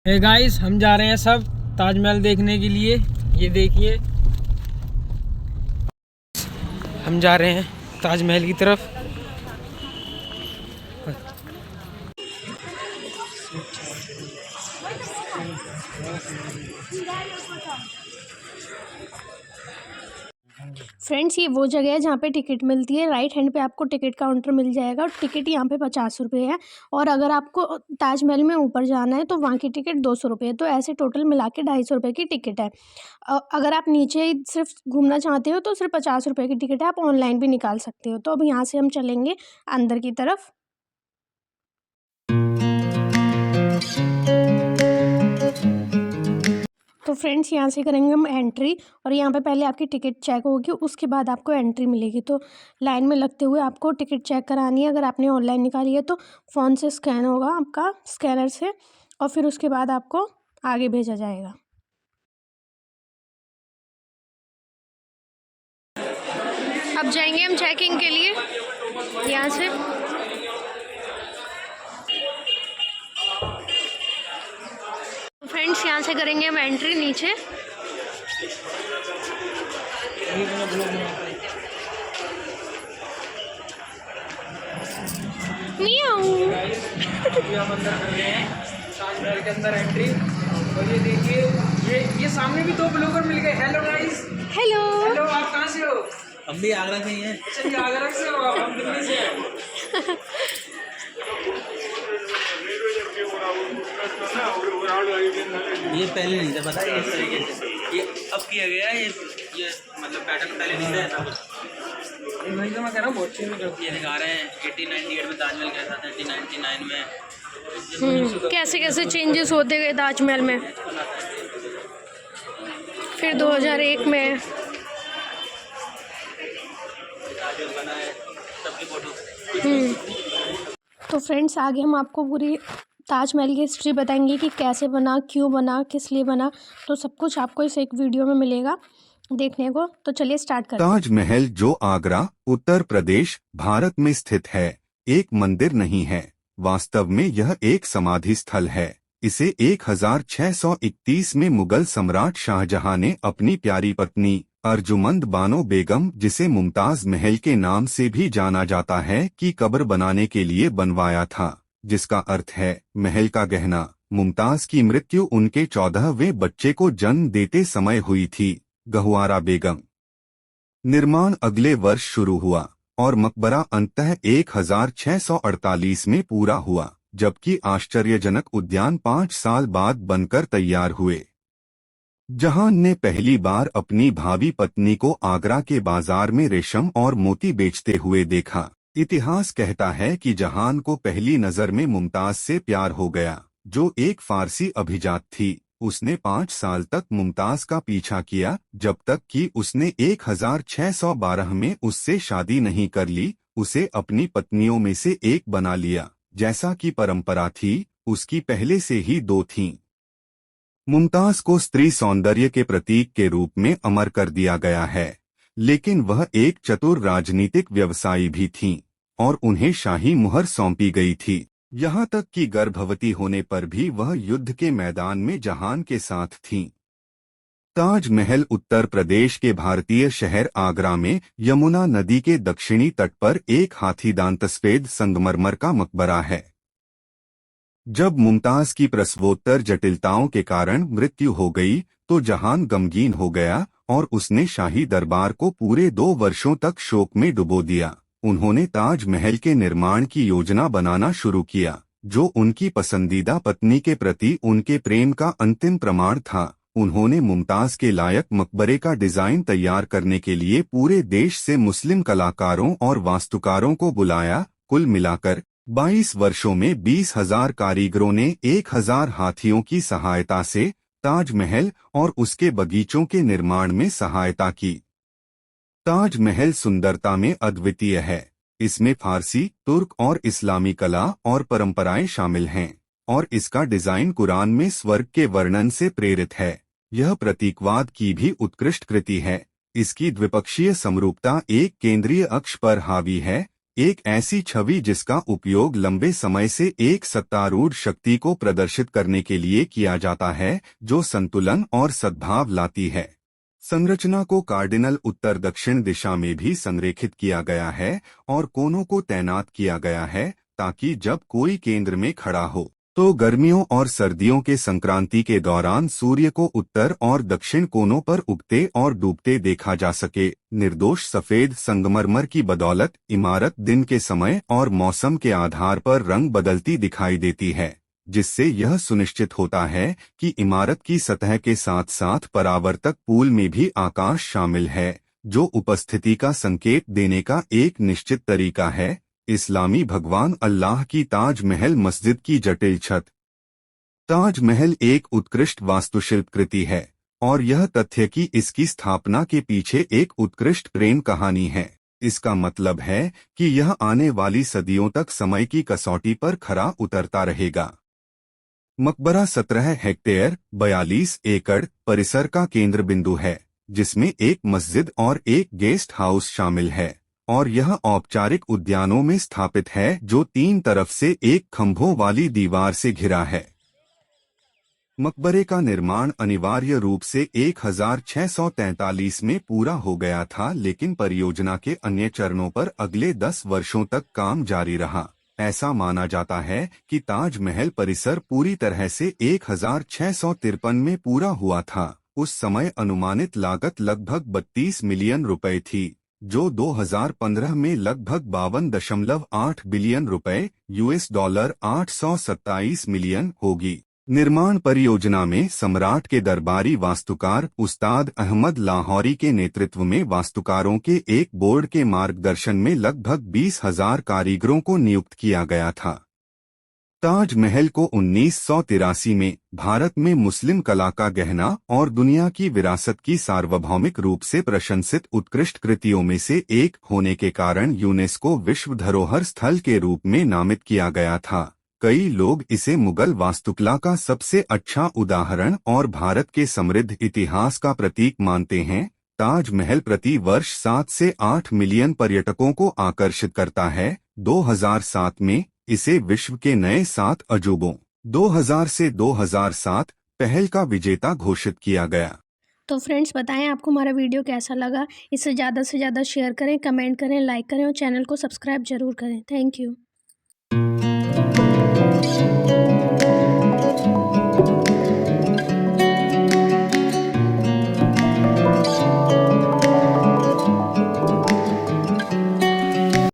Hey guys, हम जा रहे हैं सब ताजमहल देखने के लिए। ये देखिए, हम जा रहे हैं ताजमहल की तरफ। फ्रेंड्स, ये वो जगह है जहाँ पे टिकट मिलती है। राइट हैंड पे आपको टिकट काउंटर मिल जाएगा और टिकट यहाँ पे 50 रुपये है। और अगर आपको ताजमहल में ऊपर जाना है तो वहाँ की टिकट 200 रुपये है। तो ऐसे टोटल मिला के 250 रुपये की टिकट है। अगर आप नीचे सिर्फ घूमना चाहते हो तो सिर्फ 50 रुपये की टिकट है। आप ऑनलाइन भी निकाल सकते हो। तो अब यहाँ से हम चलेंगे अंदर की तरफ। तो फ्रेंड्स, यहाँ से करेंगे हम एंट्री और यहाँ पे पहले आपकी टिकट चेक होगी, उसके बाद आपको एंट्री मिलेगी। तो लाइन में लगते हुए आपको टिकट चेक करानी है। अगर आपने ऑनलाइन निकाली है तो फ़ोन से स्कैन होगा आपका, स्कैनर से, और फिर उसके बाद आपको आगे भेजा जाएगा। अब जाएंगे हम चेकिंग के लिए यहाँ से। फ्रेंड्स, यहाँ से करेंगे हम एंट्री नीचे। अभी हम अंदर कर रहे हैं ताजमहल के अंदर एंट्री। और ये देखिए, ये सामने भी दो ब्लॉगर मिल गए। Hello guys. हेलो। हेलो, आप कहाँ से हो? हम भी आगरा से ही हैं। अच्छा, ये आगरा से हो? हम दिल्ली से हैं। ये पहले नहीं था, पता है, इस तरीके से ये अब किया गया है। ये मतलब पैटर्न पहले नहीं था ऐसा कुछ। वही तो मैं कह रहा हूँ, बहुत चेंज कर ये दिखा रहे हैं 1898 में ताजमहल कैसा था, 1899 में। कैसे कैसे चेंजेस होते गए ताजमहल में। फिर 2001 में। बना है सबकी फोटो। तो फ्रेंड्स, आगे हम आपको पूरी ताजमहल की हिस्ट्री बताएंगे कि कैसे बना, क्यों बना, किस लिए बना। तो सब कुछ आपको इस एक वीडियो में मिलेगा देखने को। तो चलिए स्टार्ट करते हैं। ताजमहल, जो आगरा, उत्तर प्रदेश, भारत में स्थित है, एक मंदिर नहीं है। वास्तव में यह एक समाधि स्थल है। इसे 1631 में मुगल सम्राट शाहजहां ने अपनी प्यारी पत्नी अर्जुमंद बानो बेगम, जिसे मुमताज महल के नाम से भी जाना जाता है, की कब्र बनाने के लिए बनवाया था, जिसका अर्थ है महल का गहना। मुमताज की मृत्यु उनके 14वें बच्चे को जन्म देते समय हुई थी, गहुआरा बेगम। निर्माण अगले वर्ष शुरू हुआ और मकबरा अंततः 1648 में पूरा हुआ, जबकि आश्चर्यजनक उद्यान 5 साल बाद बनकर तैयार हुए। जहां ने पहली बार अपनी भावी पत्नी को आगरा के बाजार में रेशम और मोती बेचते हुए देखा। इतिहास कहता है कि जहान को पहली नजर में मुमताज से प्यार हो गया, जो एक फारसी अभिजात थी। उसने 5 साल तक मुमताज का पीछा किया, जब तक कि उसने 1612 में उससे शादी नहीं कर ली। उसे अपनी पत्नियों में से एक बना लिया। जैसा कि परंपरा थी, उसकी पहले से ही 2 थीं। मुमताज को स्त्री सौंदर्य के प्रतीक के रूप में अमर कर दिया गया है, लेकिन वह एक चतुर राजनीतिक व्यवसायी भी थीं और उन्हें शाही मुहर सौंपी गई थी। यहाँ तक कि गर्भवती होने पर भी वह युद्ध के मैदान में जहान के साथ थीं। ताजमहल उत्तर प्रदेश के भारतीय शहर आगरा में यमुना नदी के दक्षिणी तट पर एक हाथीदांत सफेद संगमरमर का मकबरा है। जब मुमताज की प्रसवोत्तर जटिलताओं के कारण मृत्यु हो गई तो जहान गमगीन हो गया और उसने शाही दरबार को पूरे 2 वर्षों तक शोक में डुबो दिया। उन्होंने ताजमहल के निर्माण की योजना बनाना शुरू किया, जो उनकी पसंदीदा पत्नी के प्रति उनके प्रेम का अंतिम प्रमाण था। उन्होंने मुमताज के लायक मकबरे का डिजाइन तैयार करने के लिए पूरे देश से मुस्लिम कलाकारों और वास्तुकारों को बुलाया। कुल मिलाकर 22 वर्षों में 20,000 कारीगरों ने 1,000 हाथियों की सहायता से ताजमहल और उसके बगीचों के निर्माण में सहायता की। ताजमहल सुंदरता में अद्वितीय है। इसमें फारसी, तुर्क और इस्लामी कला और परंपराएं शामिल हैं, और इसका डिजाइन कुरान में स्वर्ग के वर्णन से प्रेरित है। यह प्रतीकवाद की भी उत्कृष्ट कृति है। इसकी द्विपक्षीय समरूपता एक केंद्रीय अक्ष पर हावी है, एक ऐसी छवि जिसका उपयोग लंबे समय से एक सत्तारूढ़ शक्ति को प्रदर्शित करने के लिए किया जाता है, जो संतुलन और सद्भाव लाती है। संरचना को कार्डिनल उत्तर दक्षिण दिशा में भी संरेखित किया गया है और कोनों को तैनात किया गया है, ताकि जब कोई केंद्र में खड़ा हो तो गर्मियों और सर्दियों के संक्रांति के दौरान सूर्य को उत्तर और दक्षिण कोनों पर उगते और डूबते देखा जा सके। निर्दोष सफेद संगमरमर की बदौलत इमारत दिन के समय और मौसम के आधार पर रंग बदलती दिखाई देती है, जिससे यह सुनिश्चित होता है कि इमारत की सतह के साथ साथ परावर्तक पूल में भी आकाश शामिल है, जो उपस्थिति का संकेत देने का एक निश्चित तरीका है। इस्लामी भगवान अल्लाह की ताजमहल मस्जिद की जटिल छत। ताजमहल एक उत्कृष्ट वास्तुशिल्प कृति है और यह तथ्य कि इसकी स्थापना के पीछे एक उत्कृष्ट प्रेम कहानी है। इसका मतलब है कि यह आने वाली सदियों तक समय की कसौटी पर खरा उतरता रहेगा। मकबरा 17 हेक्टेयर 42 एकड़ परिसर का केंद्र बिंदु है, जिसमें एक मस्जिद और एक गेस्ट हाउस शामिल है, और यह औपचारिक उद्यानों में स्थापित है जो 3 तरफ से एक खंभों वाली दीवार से घिरा है। मकबरे का निर्माण अनिवार्य रूप से 1643 में पूरा हो गया था, लेकिन परियोजना के अन्य चरणों पर अगले 10 वर्षों तक काम जारी रहा। ऐसा माना जाता है कि ताजमहल परिसर पूरी तरह से 1653 में पूरा हुआ था। उस समय अनुमानित लागत लगभग 32 मिलियन रुपए थी, जो 2015 में लगभग 52.8 बिलियन रुपए $, 827 मिलियन होगी। निर्माण परियोजना में सम्राट के दरबारी वास्तुकार उस्ताद अहमद लाहौरी के नेतृत्व में वास्तुकारों के एक बोर्ड के मार्गदर्शन में लगभग 20,000 कारीगरों को नियुक्त किया गया था। ताजमहल को 1983 में भारत में मुस्लिम कला का गहना और दुनिया की विरासत की सार्वभौमिक रूप से प्रशंसित उत्कृष्ट कृतियों में से एक होने के कारण यूनेस्को विश्व धरोहर स्थल के रूप में नामित किया गया था। कई लोग इसे मुगल वास्तुकला का सबसे अच्छा उदाहरण और भारत के समृद्ध इतिहास का प्रतीक मानते हैं। ताजमहल प्रति वर्ष 7 से 8 मिलियन पर्यटकों को आकर्षित करता है। 2007 में इसे विश्व के नए 7 अजूबों 2000 से 2007 पहल का विजेता घोषित किया गया। तो फ्रेंड्स, बताएं आपको हमारा वीडियो कैसा लगा। इसे ज़्यादा से ज़्यादा शेयर करें, कमेंट करें, लाइक करें और चैनल को सब्सक्राइब जरूर करें। Thank you.